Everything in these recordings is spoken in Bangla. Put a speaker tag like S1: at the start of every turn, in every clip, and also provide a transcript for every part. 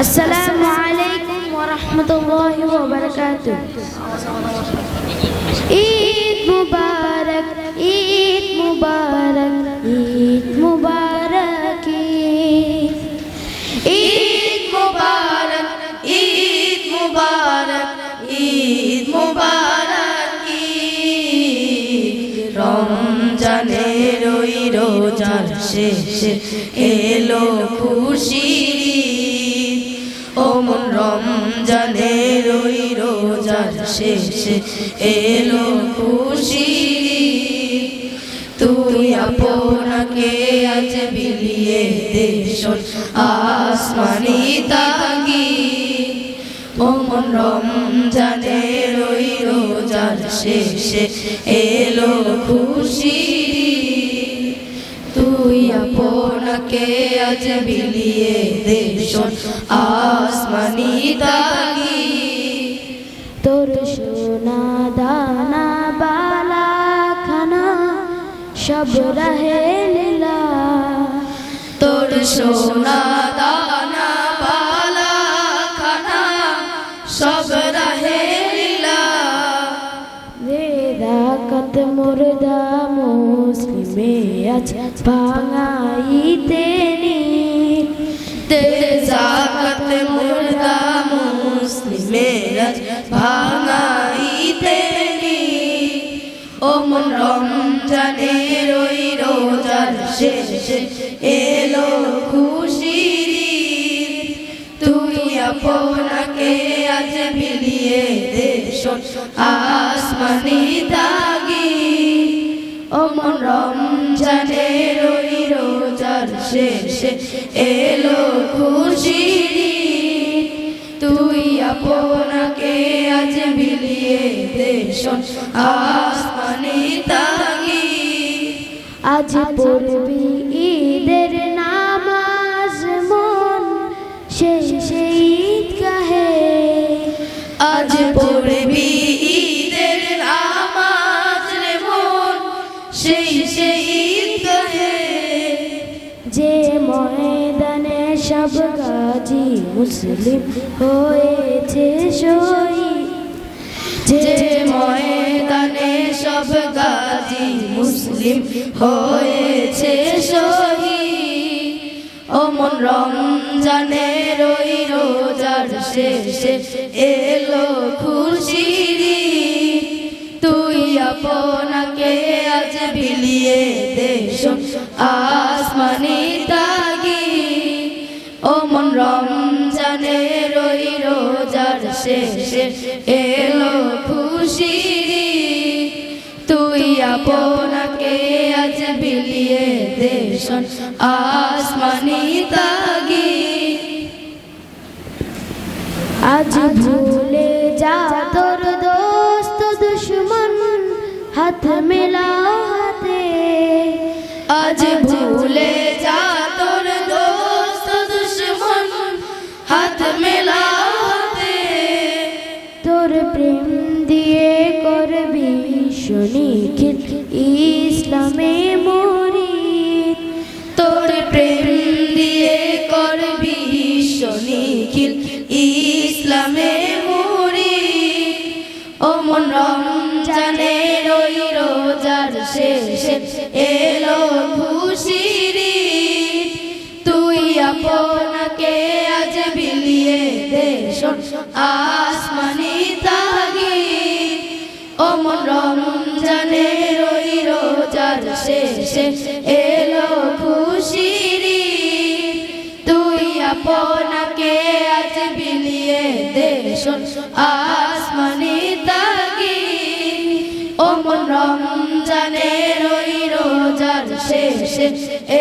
S1: আসসালামু আলাইকুম ওয়া রাহমাতুল্লাহি ওয়া বারাকাতুহু। ঈদ মুবারক, ঈদ মুবারক, ঈদ মুবারক,
S2: ঈদ মুবারক, ঈদ মুবারক, ঈদ মুবারক। রমজানের ওই রোজার শেষে এলো খুশির ঈদ। ও মন রমজানের ওই রোজার শেষে এলো খুশির ঈদ। তুই আপনাকে আজ বিলিয়ে দে শোন আসমানি তাগিদ। ও মন রমজানের ওই রোজার শেষে এলো খুশির ঈদ। তুই আপনাকে আজ বিলিয়ে দে শোন আসমানি তাগিদ।
S1: তোর সোনা দানা বালা খানা সব রাহে লীলা,
S2: তোর সোনা দানা বালা খানা সব রাহে লীলা।
S1: বেদাকত মুর্দা মুসলিমে আজ ভাঙাইতে নি,
S2: জাকাত মুর্দা মুসলিমের ভাঙাইতে নি। ও মন রমজানের ওই রোজার শেষে এলো খুশির ঈদ। তুই আপনাকে আজ বিলিয়ে দে শোন আসমানি তাগিদ। ও মন রমজানের ওই রোজার শেষে এলো খুশির ঈদ। তুই আপনাকে আজ বিলিয়ে দে শোন আসমানি তাগিদ।
S1: আজ পড়বি ঈদের নামাজ মন শেষে ঈদগাহে,
S2: আজ পড়বি ঈদের নামাজ রে মন শেষে ঈদগাহে।
S1: যে ময়দানে সব গাজী মুসলিম হয়েছে শহীদ,
S2: যে ময়দানে সব গাজী মুসলিম হয়েছে শহীদ। ও মন রমজানের ওই রোজার শেষে এলো খুশির ঈদ। তুই আপনাকে আজ বিলিয়ে দে শোন আসমানি তাগিদ। ও মন রমজানের ওই রোজার শেষে এলো খুশির ঈদ। তুই আপনাকে আজ বিলিয়ে দে শোন আসমানি তাগিদ।
S1: আজ ভুলে যা তোর দোস্ত দুশ্মন হাত মেলা হাতে,
S2: আজ ভুলে যা তোর দোস্ত দুশ্মন হাত মেলাতে।
S1: তোর প্রেম দিয়ে করবি শনিখিল ইসলামে মুরিদ,
S2: তোর প্রেম দিয়ে করবি শনিখিল ইসলামে মুরিদ। ও মন রমজানের ওই রোজার শেষে এলো খুশির ঈদ। তুই আপনাকে আজ বিলিয়ে দে শোন আসমানি তাগিদ। ও মন রমজানের ওই রোজার শেষে এলো খুশির ঈদ। তুই আপনাকে আজ বিলিয়ে দে শোন আসমানি তাগিদ। ও মন রমজানের ওই রোজার শেষে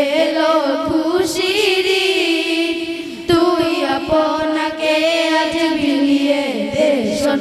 S2: এলো খুশির ঈদ। তুই আপনাকে আজ বিলিয়ে দে শোন